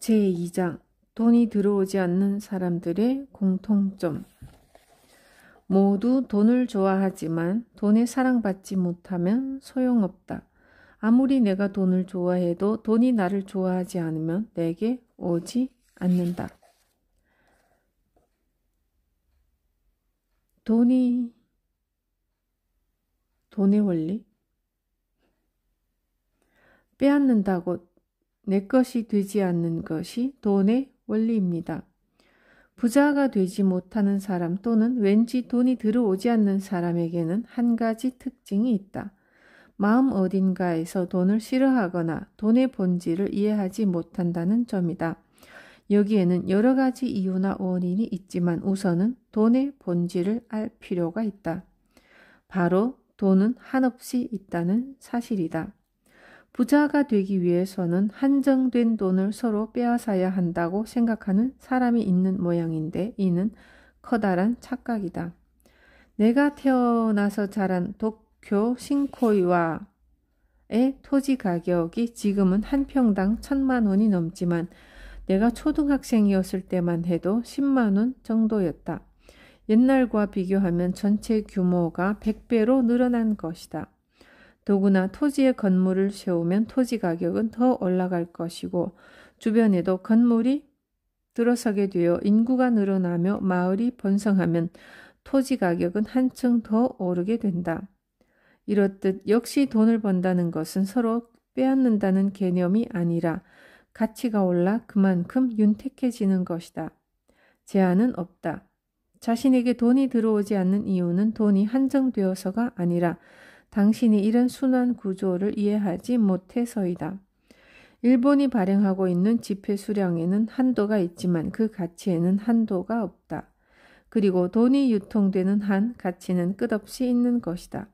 제2장 돈이 들어오지 않는 사람들의 공통점. 모두 돈을 좋아하지만 돈에 사랑받지 못하면 소용없다. 아무리 내가 돈을 좋아해도 돈이 나를 좋아하지 않으면 내게 오지 않는다. 돈의 원리? 빼앗는다고 내 것이 되지 않는 것이 돈의 원리입니다. 부자가 되지 못하는 사람 또는 왠지 돈이 들어오지 않는 사람에게는 한 가지 특징이 있다. 마음 어딘가에서 돈을 싫어하거나 돈의 본질을 이해하지 못한다는 점이다. 여기에는 여러 가지 이유나 원인이 있지만 우선은 돈의 본질을 알 필요가 있다. 바로 돈은 한없이 있다는 사실이다. 부자가 되기 위해서는 한정된 돈을 서로 빼앗아야 한다고 생각하는 사람이 있는 모양인데 이는 커다란 착각이다. 내가 태어나서 자란 도쿄 신코이와의 토지 가격이 지금은 한 평당 1,000만 원이 넘지만 내가 초등학생이었을 때만 해도 10만 원 정도였다. 옛날과 비교하면 전체 규모가 100배로 늘어난 것이다. 더구나 토지에 건물을 세우면 토지 가격은 더 올라갈 것이고 주변에도 건물이 들어서게 되어 인구가 늘어나며 마을이 번성하면 토지 가격은 한층 더 오르게 된다. 이렇듯 역시 돈을 번다는 것은 서로 빼앗는다는 개념이 아니라 가치가 올라 그만큼 윤택해지는 것이다. 제한은 없다. 자신에게 돈이 들어오지 않는 이유는 돈이 한정되어서가 아니라 당신이 이런 순환 구조를 이해하지 못해서이다. 일본이 발행하고 있는 지폐 수량에는 한도가 있지만 그 가치에는 한도가 없다. 그리고 돈이 유통되는 한 가치는 끝없이 있는 것이다.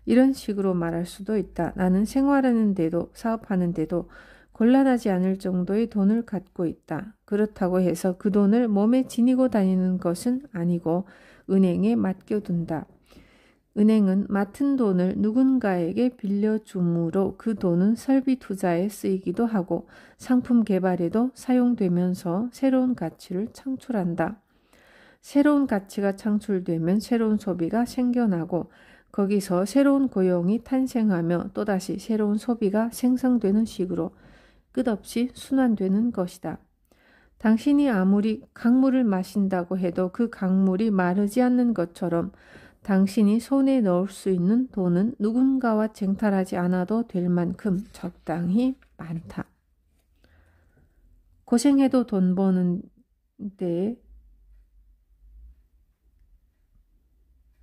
이런 식으로 말할 수도 있다. 나는 생활하는데도 사업하는데도 곤란하지 않을 정도의 돈을 갖고 있다. 그렇다고 해서 그 돈을 몸에 지니고 다니는 것은 아니고 은행에 맡겨둔다. 은행은 맡은 돈을 누군가에게 빌려주므로 그 돈은 설비 투자에 쓰이기도 하고 상품 개발에도 사용되면서 새로운 가치를 창출한다. 새로운 가치가 창출되면 새로운 소비가 생겨나고 거기서 새로운 고용이 탄생하며 또다시 새로운 소비가 생성되는 식으로 끝없이 순환되는 것이다. 당신이 아무리 강물을 마신다고 해도 그 강물이 마르지 않는 것처럼 당신이 손에 넣을 수 있는 돈은 누군가와 쟁탈하지 않아도 될 만큼 적당히 많다. 고생해도 돈 버는 데에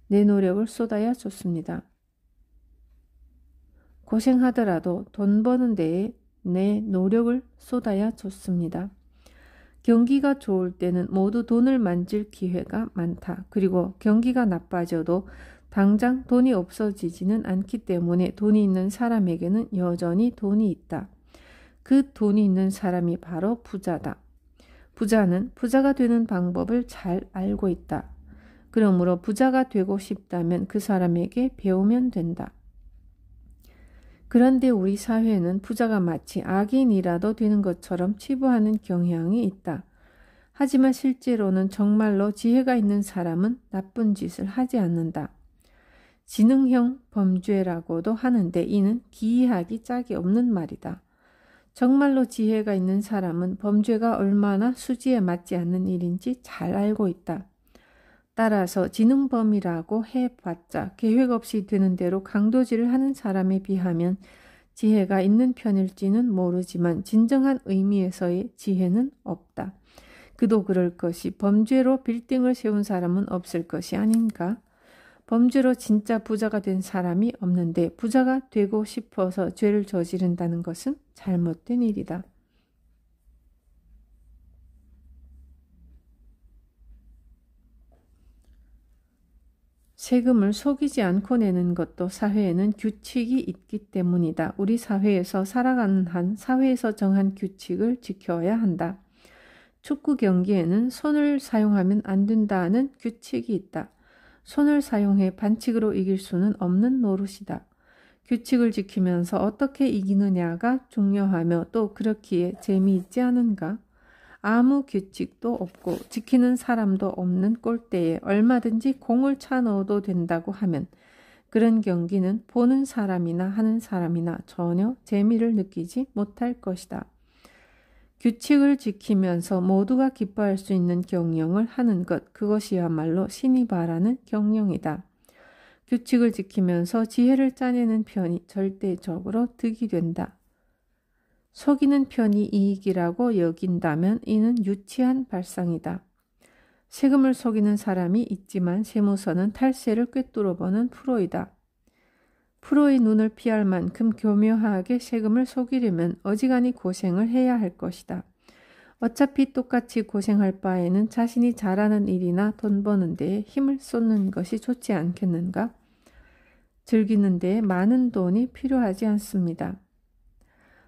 내 노력을 쏟아야 좋습니다. 고생하더라도 돈 버는 데에 내 노력을 쏟아야 좋습니다. 경기가 좋을 때는 모두 돈을 만질 기회가 많다. 그리고 경기가 나빠져도 당장 돈이 없어지지는 않기 때문에 돈이 있는 사람에게는 여전히 돈이 있다. 그 돈이 있는 사람이 바로 부자다. 부자는 부자가 되는 방법을 잘 알고 있다. 그러므로 부자가 되고 싶다면 그 사람에게 배우면 된다. 그런데 우리 사회는 부자가 마치 악인이라도 되는 것처럼 치부하는 경향이 있다. 하지만 실제로는 정말로 지혜가 있는 사람은 나쁜 짓을 하지 않는다. 지능형 범죄라고도 하는데 이는 기이하기 짝이 없는 말이다. 정말로 지혜가 있는 사람은 범죄가 얼마나 수지에 맞지 않는 일인지 잘 알고 있다. 따라서 지능범이라고 해봤자 계획 없이 되는 대로 강도질을 하는 사람에 비하면 지혜가 있는 편일지는 모르지만 진정한 의미에서의 지혜는 없다. 그도 그럴 것이 범죄로 빌딩을 세운 사람은 없을 것이 아닌가? 범죄로 진짜 부자가 된 사람이 없는데 부자가 되고 싶어서 죄를 저지른다는 것은 잘못된 일이다. 세금을 속이지 않고 내는 것도 사회에는 규칙이 있기 때문이다. 우리 사회에서 살아가는 한 사회에서 정한 규칙을 지켜야 한다. 축구 경기에는 손을 사용하면 안 된다는 규칙이 있다. 손을 사용해 반칙으로 이길 수는 없는 노릇이다. 규칙을 지키면서 어떻게 이기느냐가 중요하며 또 그렇기에 재미있지 않은가? 아무 규칙도 없고 지키는 사람도 없는 꼴대에 얼마든지 공을 차 넣어도 된다고 하면 그런 경기는 보는 사람이나 하는 사람이나 전혀 재미를 느끼지 못할 것이다. 규칙을 지키면서 모두가 기뻐할 수 있는 경영을 하는 것, 그것이야말로 신이 바라는 경영이다. 규칙을 지키면서 지혜를 짜내는 편이 절대적으로 득이 된다. 속이는 편이 이익이라고 여긴다면 이는 유치한 발상이다. 세금을 속이는 사람이 있지만 세무서는 탈세를 꿰뚫어보는 프로이다. 프로의 눈을 피할 만큼 교묘하게 세금을 속이려면 어지간히 고생을 해야 할 것이다. 어차피 똑같이 고생할 바에는 자신이 잘하는 일이나 돈 버는 데에 힘을 쏟는 것이 좋지 않겠는가? 즐기는 데에 많은 돈이 필요하지 않습니다.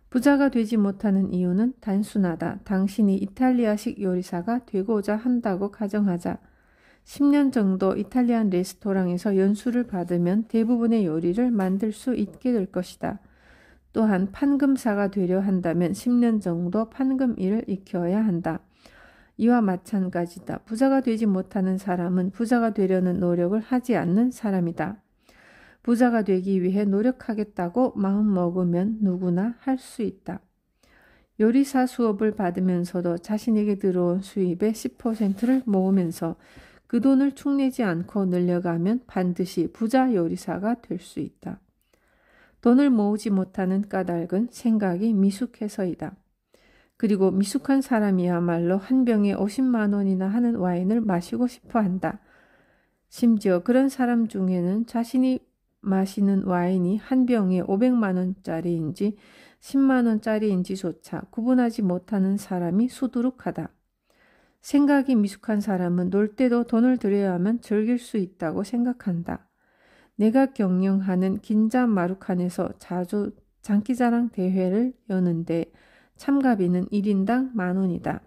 부자가 되지 못하는 이유는 단순하다. 당신이 이탈리아식 요리사가 되고자 한다고 가정하자. 10년 정도 이탈리안 레스토랑에서 연수를 받으면 대부분의 요리를 만들 수 있게 될 것이다. 또한 판금사가 되려 한다면 10년 정도 판금 일을 익혀야 한다. 이와 마찬가지다. 부자가 되지 못하는 사람은 부자가 되려는 노력을 하지 않는 사람이다. 부자가 되기 위해 노력하겠다고 마음먹으면 누구나 할 수 있다. 요리사 수업을 받으면서도 자신에게 들어온 수입의 10%를 모으면서 그 돈을 축내지 않고 늘려가면 반드시 부자 요리사가 될 수 있다. 돈을 모으지 못하는 까닭은 생각이 미숙해서이다. 그리고 미숙한 사람이야말로 한 병에 50만 원이나 하는 와인을 마시고 싶어 한다. 심지어 그런 사람 중에는 자신이 마시는 와인이 한 병에 500만 원짜리인지 10만 원짜리인지조차 구분하지 못하는 사람이 수두룩하다. 생각이 미숙한 사람은 놀 때도 돈을 들여야만 즐길 수 있다고 생각한다. 내가 경영하는 긴자 마루칸에서 자주 장기자랑 대회를 여는데 참가비는 1인당 10,000원이다.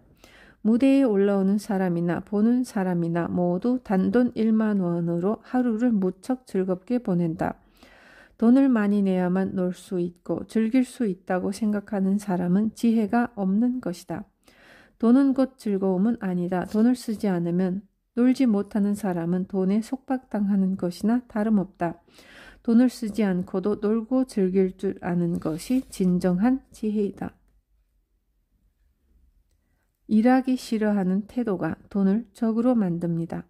무대에 올라오는 사람이나 보는 사람이나 모두 단돈 1만 원으로 하루를 무척 즐겁게 보낸다. 돈을 많이 내야만 놀 수 있고 즐길 수 있다고 생각하는 사람은 지혜가 없는 것이다. 돈은 곧 즐거움은 아니다. 돈을 쓰지 않으면 놀지 못하는 사람은 돈에 속박당하는 것이나 다름없다. 돈을 쓰지 않고도 놀고 즐길 줄 아는 것이 진정한 지혜이다. 일하기 싫어하는 태도가 돈을 적으로 만듭니다.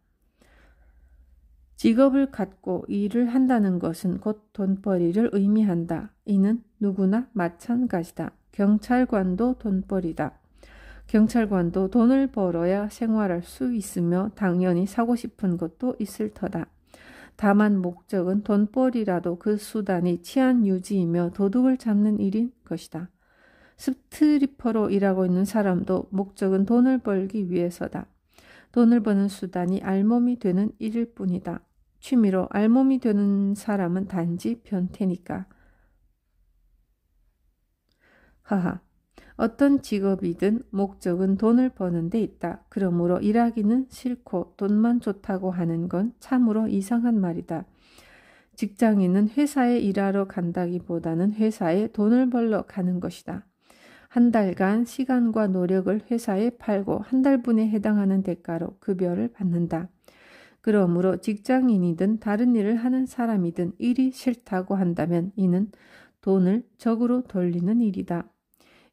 직업을 갖고 일을 한다는 것은 곧 돈벌이를 의미한다. 이는 누구나 마찬가지다. 경찰관도 돈벌이다. 경찰관도 돈을 벌어야 생활할 수 있으며 당연히 사고 싶은 것도 있을 터다. 다만 목적은 돈벌이라도 그 수단이 치안 유지이며 도둑을 잡는 일인 것이다. 스트리퍼로 일하고 있는 사람도 목적은 돈을 벌기 위해서다. 돈을 버는 수단이 알몸이 되는 일일 뿐이다. 취미로 알몸이 되는 사람은 단지 변태니까. 하하. 어떤 직업이든 목적은 돈을 버는 데 있다. 그러므로 일하기는 싫고 돈만 좋다고 하는 건 참으로 이상한 말이다. 직장인은 회사에 일하러 간다기보다는 회사에 돈을 벌러 가는 것이다. 한 달간 시간과 노력을 회사에 팔고 한 달분에 해당하는 대가로 급여를 받는다. 그러므로 직장인이든 다른 일을 하는 사람이든 일이 싫다고 한다면 이는 돈을 적으로 돌리는 일이다.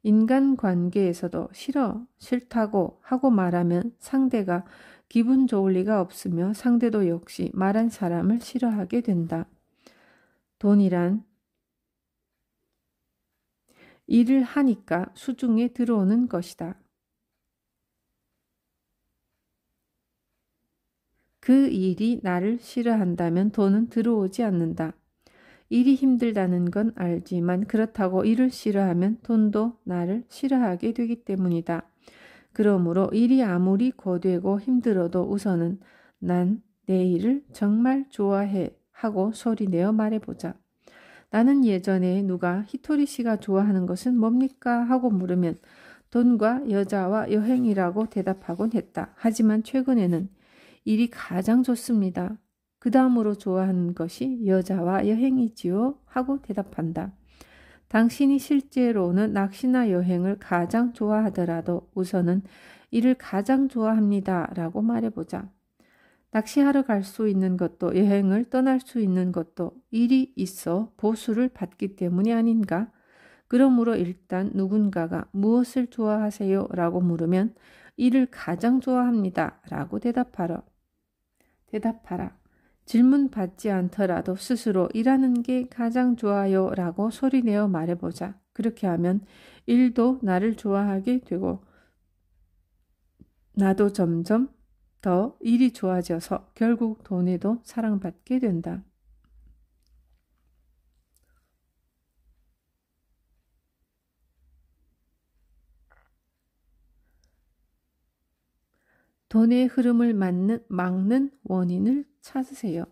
인간관계에서도 싫어, 싫다고 하고 말하면 상대가 기분 좋을 리가 없으며 상대도 역시 말한 사람을 싫어하게 된다. 돈이란 일을 하니까 수중에 들어오는 것이다. 그 일이 나를 싫어한다면 돈은 들어오지 않는다. 일이 힘들다는 건 알지만 그렇다고 일을 싫어하면 돈도 나를 싫어하게 되기 때문이다. 그러므로 일이 아무리 고되고 힘들어도 우선은 난 내 일을 정말 좋아해 하고 소리내어 말해보자. 나는 예전에 누가 히토리 씨가 좋아하는 것은 뭡니까? 하고 물으면 돈과 여자와 여행이라고 대답하곤 했다. 하지만 최근에는 일이 가장 좋습니다. 그 다음으로 좋아하는 것이 여자와 여행이지요? 하고 대답한다. 당신이 실제로는 낚시나 여행을 가장 좋아하더라도 우선은 이를 가장 좋아합니다. 라고 말해보자. 낚시하러 갈 수 있는 것도 여행을 떠날 수 있는 것도 일이 있어 보수를 받기 때문이 아닌가? 그러므로 일단 누군가가 무엇을 좋아하세요? 라고 물으면 이를 가장 좋아합니다. 라고 대답하라. 질문 받지 않더라도 스스로 일하는 게 가장 좋아요 라고 소리내어 말해보자. 그렇게 하면 일도 나를 좋아하게 되고 나도 점점 더 일이 좋아져서 결국 돈에도 사랑받게 된다. 돈의 흐름을 막는 원인을 찾으세요.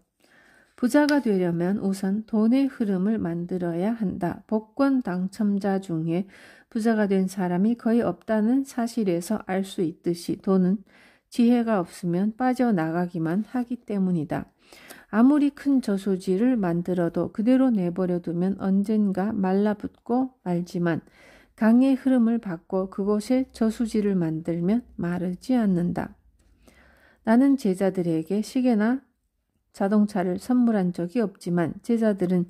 부자가 되려면 우선 돈의 흐름을 만들어야 한다. 복권 당첨자 중에 부자가 된 사람이 거의 없다는 사실에서 알 수 있듯이 돈은 지혜가 없으면 빠져나가기만 하기 때문이다. 아무리 큰 저수지를 만들어도 그대로 내버려 두면 언젠가 말라붙고 말지만 강의 흐름을 바꿔 그곳에 저수지를 만들면 마르지 않는다. 나는 제자들에게 시계나 자동차를 선물한 적이 없지만 제자들은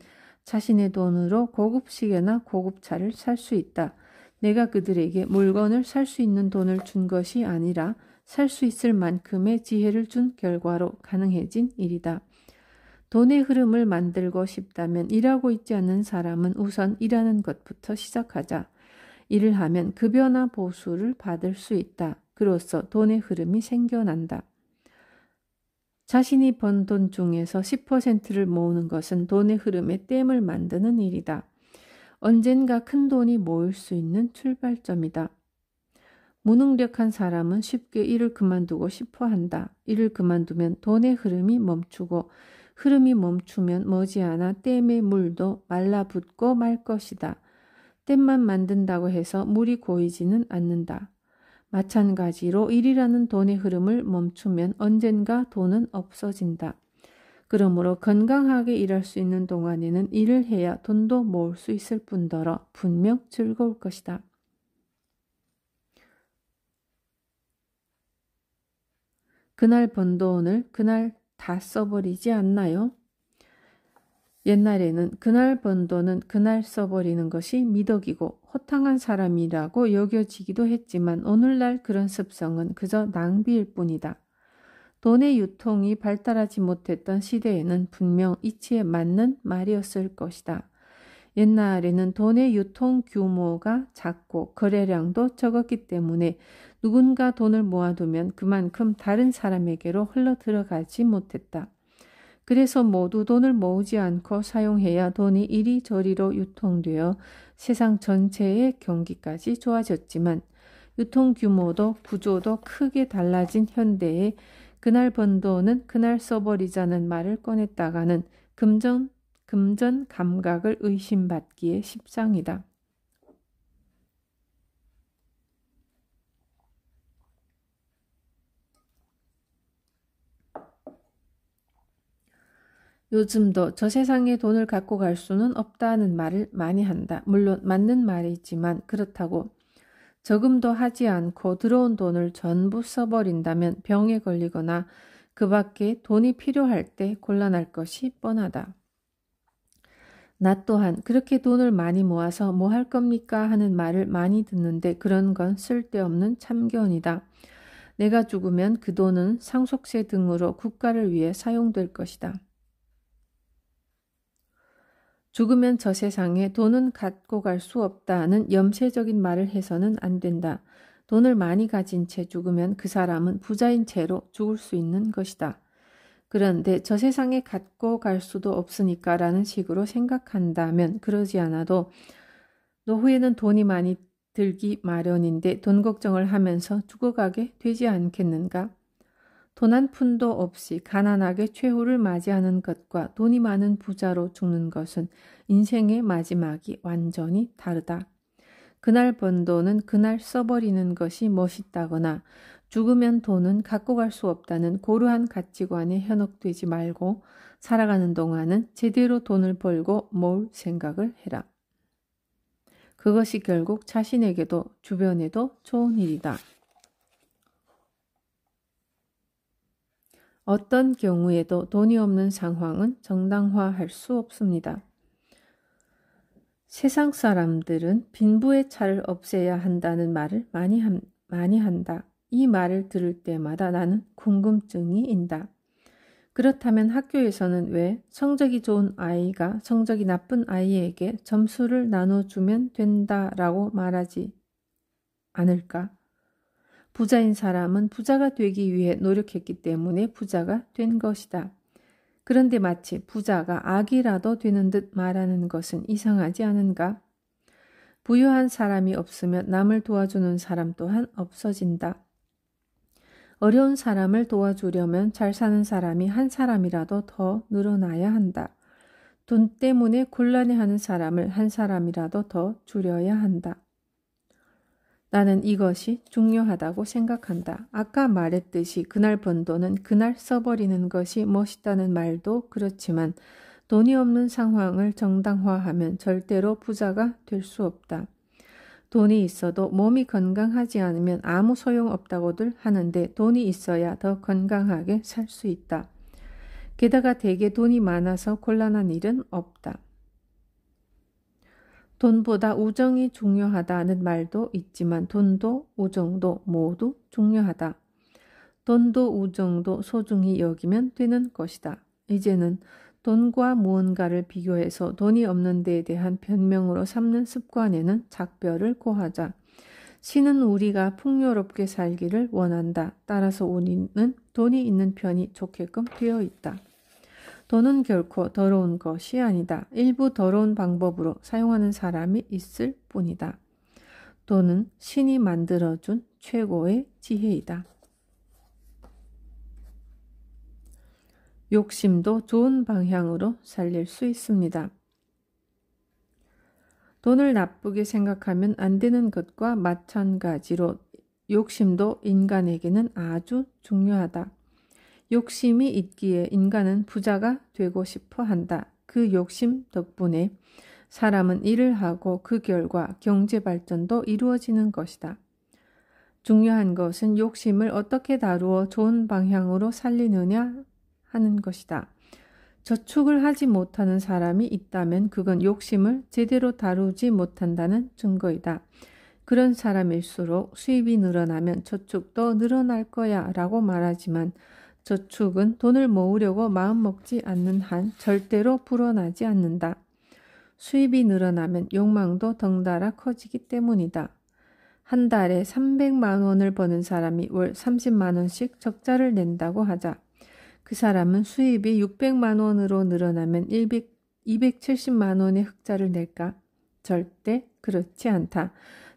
자신의 돈으로 고급 시계나 고급 차를 살 수 있다. 내가 그들에게 물건을 살 수 있는 돈을 준 것이 아니라 살 수 있을 만큼의 지혜를 준 결과로 가능해진 일이다. 돈의 흐름을 만들고 싶다면 일하고 있지 않는 사람은 우선 일하는 것부터 시작하자. 일을 하면 급여나 보수를 받을 수 있다. 그로써 돈의 흐름이 생겨난다. 자신이 번 돈 중에서 10%를 모으는 것은 돈의 흐름에 댐을 만드는 일이다. 언젠가 큰 돈이 모일 수 있는 출발점이다. 무능력한 사람은 쉽게 일을 그만두고 싶어 한다. 일을 그만두면 돈의 흐름이 멈추고 흐름이 멈추면 머지않아 댐의 물도 말라붙고 말 것이다. 댐만 만든다고 해서 물이 고이지는 않는다. 마찬가지로 일이라는 돈의 흐름을 멈추면 언젠가 돈은 없어진다. 그러므로 건강하게 일할 수 있는 동안에는 일을 해야 돈도 모을 수 있을 뿐더러 분명 즐거울 것이다. 그날 번 돈을 그날 다 써버리지 않나요? 옛날에는 그날 번 돈은 그날 써버리는 것이 미덕이고 호탕한 사람이라고 여겨지기도 했지만 오늘날 그런 습성은 그저 낭비일 뿐이다. 돈의 유통이 발달하지 못했던 시대에는 분명 이치에 맞는 말이었을 것이다. 옛날에는 돈의 유통 규모가 작고 거래량도 적었기 때문에 누군가 돈을 모아두면 그만큼 다른 사람에게로 흘러들어가지 못했다. 그래서 모두 돈을 모으지 않고 사용해야 돈이 이리저리로 유통되어 세상 전체의 경기까지 좋아졌지만 유통 규모도 구조도 크게 달라진 현대에 그날 번 돈은 그날 써버리자는 말을 꺼냈다가는 금전 감각을 의심받기에 십상이다. 요즘도 저 세상에 돈을 갖고 갈 수는 없다는 말을 많이 한다. 물론 맞는 말이지만 그렇다고 저금도 하지 않고 들어온 돈을 전부 써버린다면 병에 걸리거나 그 밖에 돈이 필요할 때 곤란할 것이 뻔하다. 나 또한 그렇게 돈을 많이 모아서 뭐 할 겁니까 하는 말을 많이 듣는데 그런 건 쓸데없는 참견이다. 내가 죽으면 그 돈은 상속세 등으로 국가를 위해 사용될 것이다. 죽으면 저 세상에 돈은 갖고 갈 수 없다는 염세적인 말을 해서는 안 된다. 돈을 많이 가진 채 죽으면 그 사람은 부자인 채로 죽을 수 있는 것이다. 그런데 저 세상에 갖고 갈 수도 없으니까 라는 식으로 생각한다면 그러지 않아도 노후에는 돈이 많이 들기 마련인데 돈 걱정을 하면서 죽어가게 되지 않겠는가? 돈 한 푼도 없이 가난하게 최후를 맞이하는 것과 돈이 많은 부자로 죽는 것은 인생의 마지막이 완전히 다르다. 그날 번 돈은 그날 써버리는 것이 멋있다거나 죽으면 돈은 갖고 갈 수 없다는 고루한 가치관에 현혹되지 말고 살아가는 동안은 제대로 돈을 벌고 모을 생각을 해라. 그것이 결국 자신에게도 주변에도 좋은 일이다. 어떤 경우에도 돈이 없는 상황은 정당화할 수 없습니다. 세상 사람들은 빈부의 차를 없애야 한다는 말을 많이 한다. 이 말을 들을 때마다 나는 궁금증이 인다. 그렇다면 학교에서는 왜 성적이 좋은 아이가 성적이 나쁜 아이에게 점수를 나눠주면 된다라고 말하지 않을까? 부자인 사람은 부자가 되기 위해 노력했기 때문에 부자가 된 것이다. 그런데 마치 부자가 악이라도 되는 듯 말하는 것은 이상하지 않은가? 부유한 사람이 없으면 남을 도와주는 사람 또한 없어진다. 어려운 사람을 도와주려면 잘 사는 사람이 한 사람이라도 더 늘어나야 한다. 돈 때문에 곤란해하는 사람을 한 사람이라도 더 줄여야 한다. 나는 이것이 중요하다고 생각한다. 아까 말했듯이 그날 번 돈은 그날 써버리는 것이 멋있다는 말도 그렇지만 돈이 없는 상황을 정당화하면 절대로 부자가 될 수 없다. 돈이 있어도 몸이 건강하지 않으면 아무 소용없다고들 하는데 돈이 있어야 더 건강하게 살 수 있다. 게다가 대개 돈이 많아서 곤란한 일은 없다. 돈보다 우정이 중요하다는 말도 있지만 돈도 우정도 모두 중요하다. 돈도 우정도 소중히 여기면 되는 것이다. 이제는 돈과 무언가를 비교해서 돈이 없는 데에 대한 변명으로 삼는 습관에는 작별을 고하자. 신은 우리가 풍요롭게 살기를 원한다. 따라서 우리는 돈이 있는 편이 좋게끔 되어 있다. 돈은 결코 더러운 것이 아니다. 일부 더러운 방법으로 사용하는 사람이 있을 뿐이다. 돈은 신이 만들어준 최고의 지혜이다. 욕심도 좋은 방향으로 살릴 수 있습니다. 돈을 나쁘게 생각하면 안 되는 것과 마찬가지로 욕심도 인간에게는 아주 중요하다. 욕심이 있기에 인간은 부자가 되고 싶어 한다. 그 욕심 덕분에 사람은 일을 하고 그 결과 경제 발전도 이루어지는 것이다. 중요한 것은 욕심을 어떻게 다루어 좋은 방향으로 살리느냐 하는 것이다. 저축을 하지 못하는 사람이 있다면 그건 욕심을 제대로 다루지 못한다는 증거이다. 그런 사람일수록 수입이 늘어나면 저축도 늘어날 거야 라고 말하지만 저축은 돈을 모으려고 마음먹지 않는 한 절대로 불어나지 않는다. 수입이 늘어나면 욕망도 덩달아 커지기 때문이다. 한 달에 300만 원을 버는 사람이 월 30만 원씩 적자를 낸다고 하자. 그 사람은 수입이 600만 원으로 늘어나면 270만 원의 흑자를 낼까? 절대 그렇지 않다.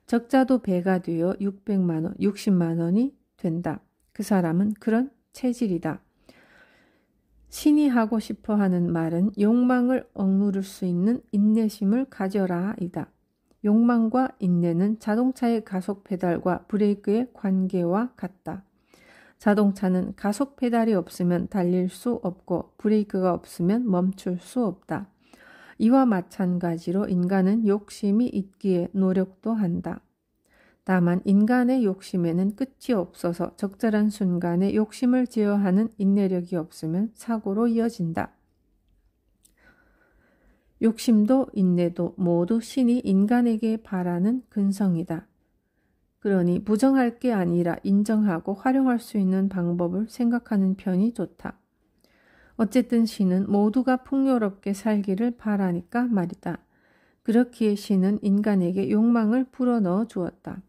적자도 배가 되어 600만 원, 60만 원이 된다. 그 사람은 그런 체질이다. 신이 하고 싶어 하는 말은 욕망을 억누를 수 있는 인내심을 가져라 이다. 욕망과 인내는 자동차의 가속 페달과 브레이크의 관계와 같다. 자동차는 가속 페달이 없으면 달릴 수 없고 브레이크가 없으면 멈출 수 없다. 이와 마찬가지로 인간은 욕심이 있기에 노력도 한다. 다만 인간의 욕심에는 끝이 없어서 적절한 순간에 욕심을 제어하는 인내력이 없으면 사고로 이어진다. 욕심도 인내도 모두 신이 인간에게 바라는 근성이다. 그러니 부정할 게 아니라 인정하고 활용할 수 있는 방법을 생각하는 편이 좋다. 어쨌든 신은 모두가 풍요롭게 살기를 바라니까 말이다. 그렇기에 신은 인간에게 욕망을 불어넣어 주었다.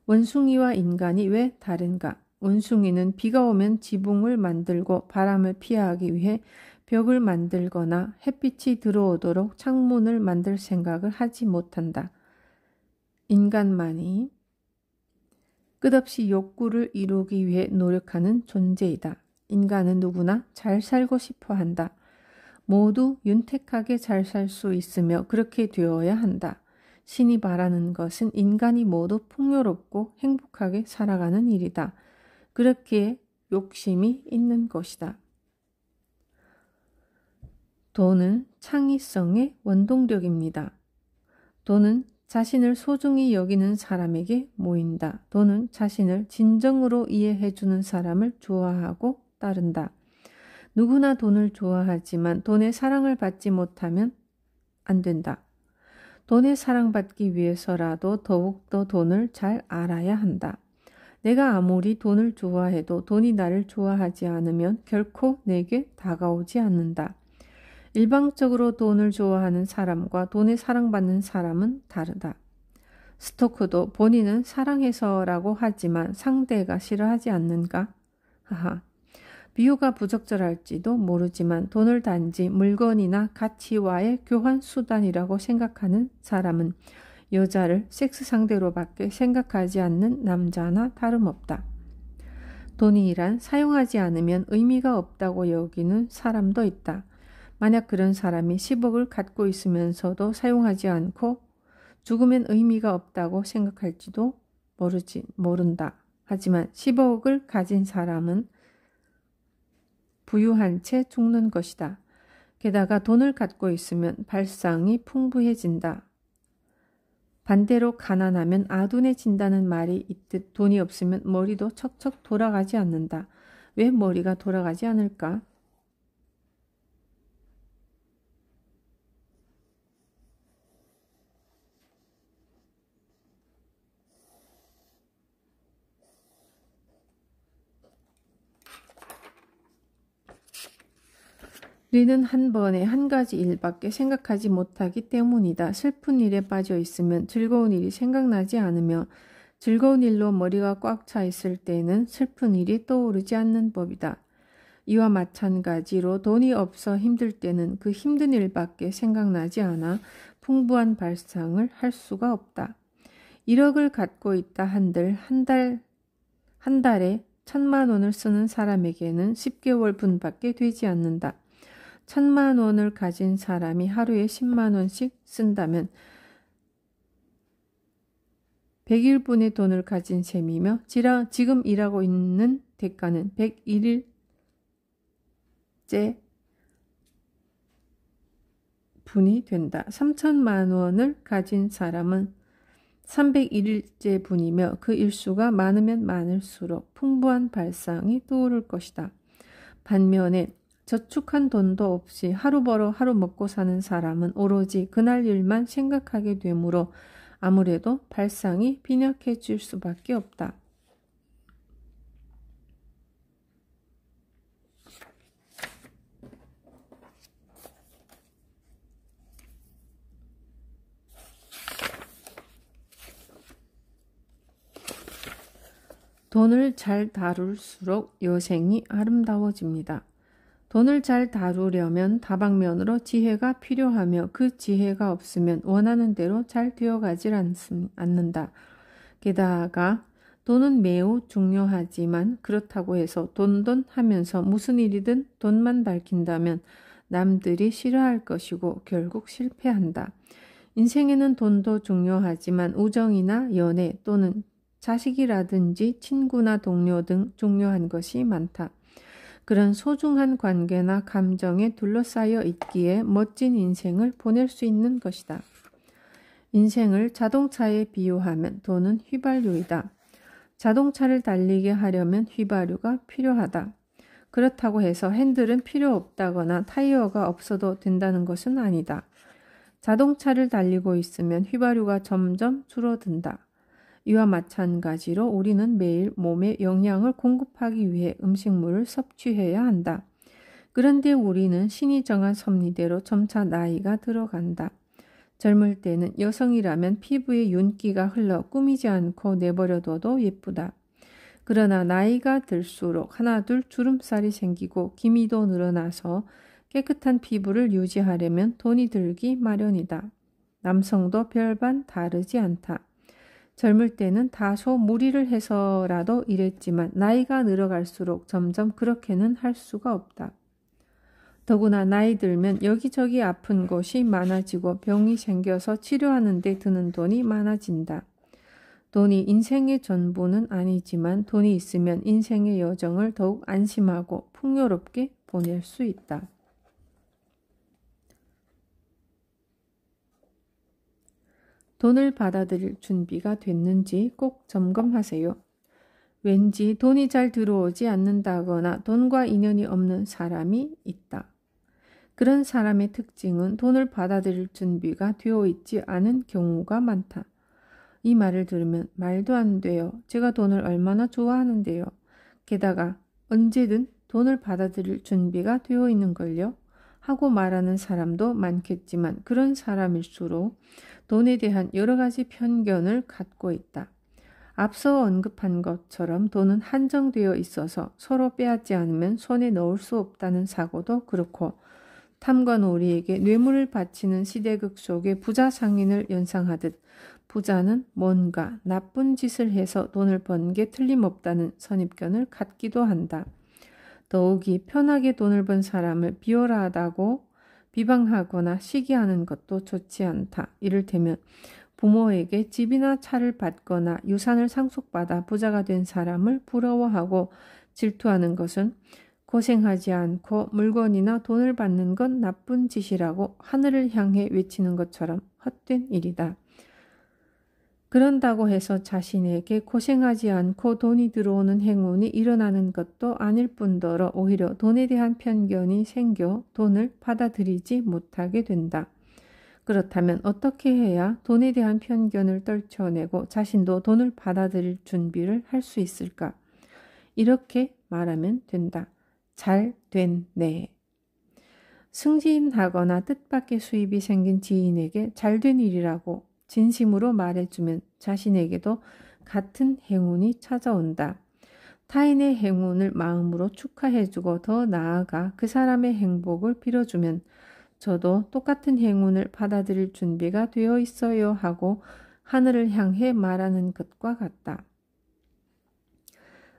원숭이와 인간이 왜 다른가? 원숭이는 비가 오면 지붕을 만들고 바람을 피하기 위해 벽을 만들거나 햇빛이 들어오도록 창문을 만들 생각을 하지 못한다. 인간만이 끝없이 욕구를 이루기 위해 노력하는 존재이다. 인간은 누구나 잘 살고 싶어 한다. 모두 윤택하게 잘 살 수 있으며 그렇게 되어야 한다. 신이 바라는 것은 인간이 모두 풍요롭고 행복하게 살아가는 일이다. 그렇게 욕심이 있는 것이다. 돈은 창의성의 원동력입니다. 돈은 자신을 소중히 여기는 사람에게 모인다. 돈은 자신을 진정으로 이해해주는 사람을 좋아하고 따른다. 누구나 돈을 좋아하지만 돈의 사랑을 받지 못하면 안 된다. 돈의 사랑받기 위해서라도 더욱더 돈을 잘 알아야 한다. 내가 아무리 돈을 좋아해도 돈이 나를 좋아하지 않으면 결코 내게 다가오지 않는다. 일방적으로 돈을 좋아하는 사람과 돈에 사랑받는 사람은 다르다. 스토크도 본인은 사랑해서라고 하지만 상대가 싫어하지 않는가? 하하. 비유가 부적절할지도 모르지만 돈을 단지 물건이나 가치와의 교환 수단이라고 생각하는 사람은 여자를 섹스 상대로밖에 생각하지 않는 남자나 다름없다. 돈이란 사용하지 않으면 의미가 없다고 여기는 사람도 있다. 만약 그런 사람이 10억을 갖고 있으면서도 사용하지 않고 죽으면 의미가 없다고 생각할지도 모른다. 하지만 10억을 가진 사람은 부유한 채 죽는 것이다. 게다가 돈을 갖고 있으면 발상이 풍부해진다. 반대로 가난하면 아둔해진다는 말이 있듯 돈이 없으면 머리도 척척 돌아가지 않는다. 왜 머리가 돌아가지 않을까? 우리는 한 번에 한 가지 일밖에 생각하지 못하기 때문이다. 슬픈 일에 빠져 있으면 즐거운 일이 생각나지 않으며 즐거운 일로 머리가 꽉 차 있을 때는 슬픈 일이 떠오르지 않는 법이다. 이와 마찬가지로 돈이 없어 힘들 때는 그 힘든 일밖에 생각나지 않아 풍부한 발상을 할 수가 없다. 1억을 갖고 있다 한들 한 달에 1,000만 원을 쓰는 사람에게는 10개월 분밖에 되지 않는다. 1,000만 원을 가진 사람이 하루에 10만 원씩 쓴다면 100일분의 돈을 가진 셈이며 지금 일하고 있는 대가는 101일째 분이 된다. 3,000만 원을 가진 사람은 301일째 분이며 그 일수가 많으면 많을수록 풍부한 발상이 떠오를 것이다. 반면에 저축한 돈도 없이 하루 벌어 하루 먹고 사는 사람은 오로지 그날 일만 생각하게 되므로 아무래도 발상이 빈약해질 수밖에 없다. 돈을 잘 다룰수록 여생이 아름다워집니다. 돈을 잘 다루려면 다방면으로 지혜가 필요하며 그 지혜가 없으면 원하는 대로 잘 되어가질 않는다. 게다가 돈은 매우 중요하지만 그렇다고 해서 돈 하면서 무슨 일이든 돈만 밝힌다면 남들이 싫어할 것이고 결국 실패한다. 인생에는 돈도 중요하지만 우정이나 연애 또는 자식이라든지 친구나 동료 등 중요한 것이 많다. 그런 소중한 관계나 감정에 둘러싸여 있기에 멋진 인생을 보낼 수 있는 것이다. 인생을 자동차에 비유하면 돈은 휘발유이다. 자동차를 달리게 하려면 휘발유가 필요하다. 그렇다고 해서 핸들은 필요 없다거나 타이어가 없어도 된다는 것은 아니다. 자동차를 달리고 있으면 휘발유가 점점 줄어든다. 이와 마찬가지로 우리는 매일 몸에 영양을 공급하기 위해 음식물을 섭취해야 한다. 그런데 우리는 신이 정한 섭리대로 점차 나이가 들어간다. 젊을 때는 여성이라면 피부에 윤기가 흘러 꾸미지 않고 내버려둬도 예쁘다. 그러나 나이가 들수록 하나둘 주름살이 생기고 기미도 늘어나서 깨끗한 피부를 유지하려면 돈이 들기 마련이다. 남성도 별반 다르지 않다. 젊을 때는 다소 무리를 해서라도 일했지만 나이가 늘어갈수록 점점 그렇게는 할 수가 없다. 더구나 나이 들면 여기저기 아픈 곳이 많아지고 병이 생겨서 치료하는 데 드는 돈이 많아진다. 돈이 인생의 전부는 아니지만 돈이 있으면 인생의 여정을 더욱 안심하고 풍요롭게 보낼 수 있다. 돈을 받아들일 준비가 됐는지 꼭 점검하세요. 왠지 돈이 잘 들어오지 않는다거나 돈과 인연이 없는 사람이 있다. 그런 사람의 특징은 돈을 받아들일 준비가 되어 있지 않은 경우가 많다. 이 말을 들으면 말도 안 돼요. 제가 돈을 얼마나 좋아하는데요. 게다가 언제든 돈을 받아들일 준비가 되어 있는걸요. 하고 말하는 사람도 많겠지만 그런 사람일수록 돈에 대한 여러 가지 편견을 갖고 있다. 앞서 언급한 것처럼 돈은 한정되어 있어서 서로 빼앗지 않으면 손에 넣을 수 없다는 사고도 그렇고 탐과 놀이에게 뇌물을 바치는 시대극 속의 부자 상인을 연상하듯 부자는 뭔가 나쁜 짓을 해서 돈을 번 게 틀림없다는 선입견을 갖기도 한다. 더욱이 편하게 돈을 번 사람을 비열하다고 비방하거나 시기하는 것도 좋지 않다. 이를테면 부모에게 집이나 차를 받거나 유산을 상속받아 부자가 된 사람을 부러워하고 질투하는 것은 고생하지 않고 물건이나 돈을 받는 건 나쁜 짓이라고 하늘을 향해 외치는 것처럼 헛된 일이다. 그런다고 해서 자신에게 고생하지 않고 돈이 들어오는 행운이 일어나는 것도 아닐 뿐더러 오히려 돈에 대한 편견이 생겨 돈을 받아들이지 못하게 된다. 그렇다면 어떻게 해야 돈에 대한 편견을 떨쳐내고 자신도 돈을 받아들일 준비를 할 수 있을까? 이렇게 말하면 된다. 잘 됐네. 승진하거나 뜻밖의 수입이 생긴 지인에게 잘된 일이라고 진심으로 말해주면 자신에게도 같은 행운이 찾아온다. 타인의 행운을 마음으로 축하해주고 더 나아가 그 사람의 행복을 빌어주면 저도 똑같은 행운을 받아들일 준비가 되어 있어요 하고 하늘을 향해 말하는 것과 같다.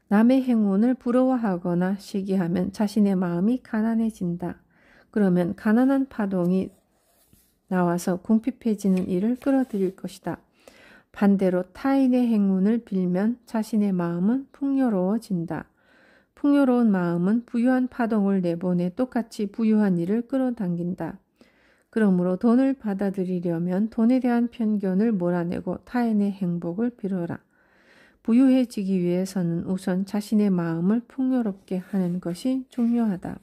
남의 행운을 부러워하거나 시기하면 자신의 마음이 가난해진다. 그러면 가난한 파동이 나와서 궁핍해지는 일을 끌어들일 것이다. 반대로 타인의 행운을 빌면 자신의 마음은 풍요로워진다. 풍요로운 마음은 부유한 파동을 내보내 똑같이 부유한 일을 끌어당긴다. 그러므로 돈을 받아들이려면 돈에 대한 편견을 몰아내고 타인의 행복을 빌어라. 부유해지기 위해서는 우선 자신의 마음을 풍요롭게 하는 것이 중요하다.